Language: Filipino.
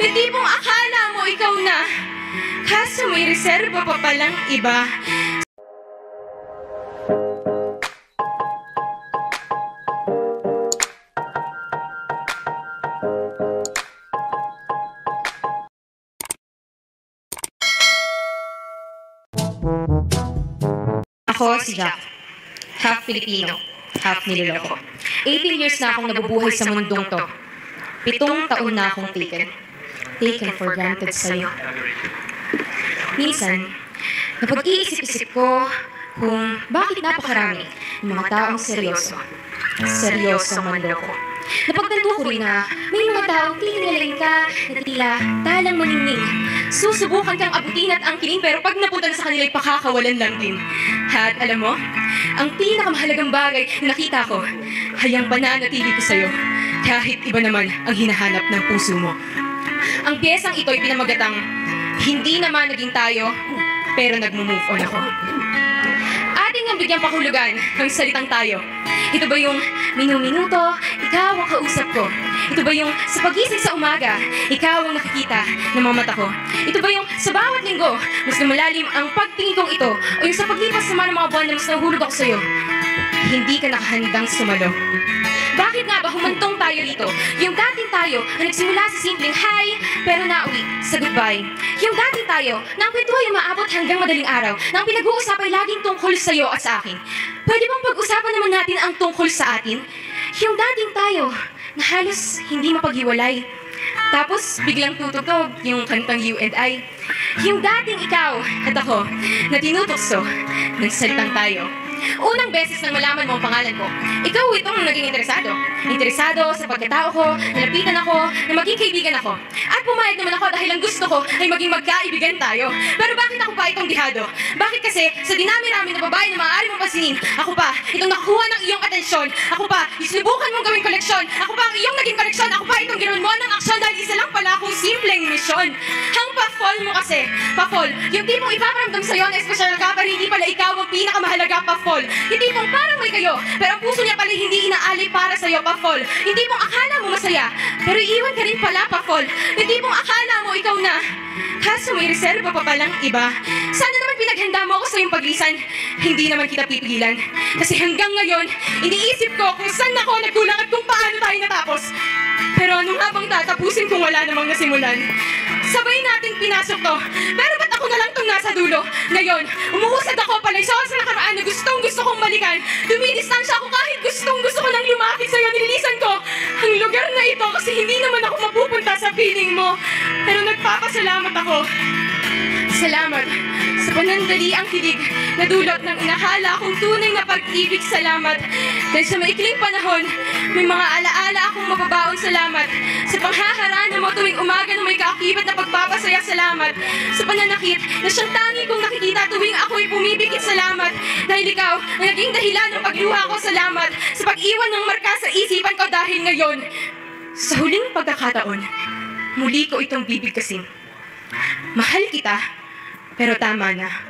Yung tipong akala mo ikaw na, kaso may reserba pa palang iba. Ako si Jack. Half Filipino, half niloloko. 18 years na akong nabubuhay sa mundong to. 7 taon na akong taken for granted sa'yo. Minsan, napag-iisip-isip ko kung bakit napakarami ng mga taong seryoso ang mundo ko. Napagtanto ko rin na may mga taong tinilalain ka na tila talang maningning. Susubukan kang abutin at angkinin pero pag napunta na sa kanila ay pakakawalan lang din. At alam mo, ang pinakamahalagang bagay na nakita ko ay ang pananatili ko sa'yo kahit iba naman ang hinahanap ng puso mo. Ang piyesang ito ay pinamagatang hindi naman naging tayo pero nag-move on ako. Ating ang bigyang pakahulugan ng salitang tayo. Ito ba yung minuminuto, ikaw ang kausap ko? Ito ba yung sa pagising sa umaga, ikaw ang nakikita ng mga mata ko? Ito ba yung sa bawat linggo, mas lumalalim ang pagtingin kong ito? O yung sa paglipas naman ng mga buwan na mas nahuhulog ako sa'yo? Hindi ka nakahandang sumalo. Bakit nga ba humantong tayo rito? Yung dating tayo na nagsimula sa simpleng hi, pero nauwi sa goodbye. Yung dating tayo na ang kwento ay umaabot hanggang madaling araw, na ang pinag-uusap ay laging tungkol sa'yo at sa akin. Pwede bang pag-usapan naman natin ang tungkol sa atin? Yung dating tayo na halos hindi mapaghiwalay. Tapos biglang tutugtog yung kantang You and I. Yung dating ikaw at ako na tinutokso ng salitang tayo. Unang beses nang malaman mo ang pangalan ko, ikaw itong naging interesado. Interesado sa pagkatao ko, nalapitan ako, na maging kaibigan ako. At pumayag naman ako dahil ang gusto ko ay maging magkaibigan tayo. Pero bakit ako pa itong dihado? Bakit kasi sa dinami-rami na babae na maaari mong pasinin, ako pa itong nakuha ng iyong atensyon, ako pa isinubukan mong gawing koleksyon, ako pa ang iyong naging koleksyon, ako pa itong ginawan mo ng aksyon dahil isa lang pala akong simpleng misyon. Ang pa-fall mo kasi, pa-fall, yung tipong ipaparamdam sa'yo na espesyal ka pero hindi pala ikaw ang pinakamahalaga, pa-fall. Hindi pong parang may kayo, pero ang puso niya pala hindi inaalay para sa'yo, pa-fall. Hindi pong akala mo masaya, pero iiwan ka rin pala, pa-fall. Hindi pong akala mo ikaw na, kaso may reserba pa palang iba. Sana naman pinaghanda mo ako sa iyong paglisan. Hindi naman kita pipigilan. Kasi hanggang ngayon, iniisip ko kung saan ako nagkulang at kung paano tayo natapos. Pero ano nga bang tatapusin kung wala namang nasimulan? Sabay nating pinasok to, pero ba't ako na lang tong nasa dulo? Ngayon, umuusad ako palayso sa nakaraan na gustong-gusto kong balikan. Dumidistansya ako kahit gustong-gusto ko nang lumapit sa'yo. Nililisan ko ang lugar na ito kasi hindi naman ako mapupunta sa piling mo. Pero nagpapasalamat ako. Salamat sa panandali ang kilig na dulot ng inahala akong tunay na pag-ibig. Salamat dahil sa maikling panahon, may mga alaala akong mababaon. Salamat sa panghaharana mo tuwing umaga na may kaakibat na pagpapasaya. Salamat sa pananakit na siyang tangi kong nakikita tuwing ako'y pumipikit. Salamat dahil ikaw ang naging dahilan ng pagluha ko. Salamat sa pag-iwan ng marka sa isipan ko dahil ngayon, sa huling pagkakataon, muli ko itong bibigkasin. Mahal kita, pero tama na.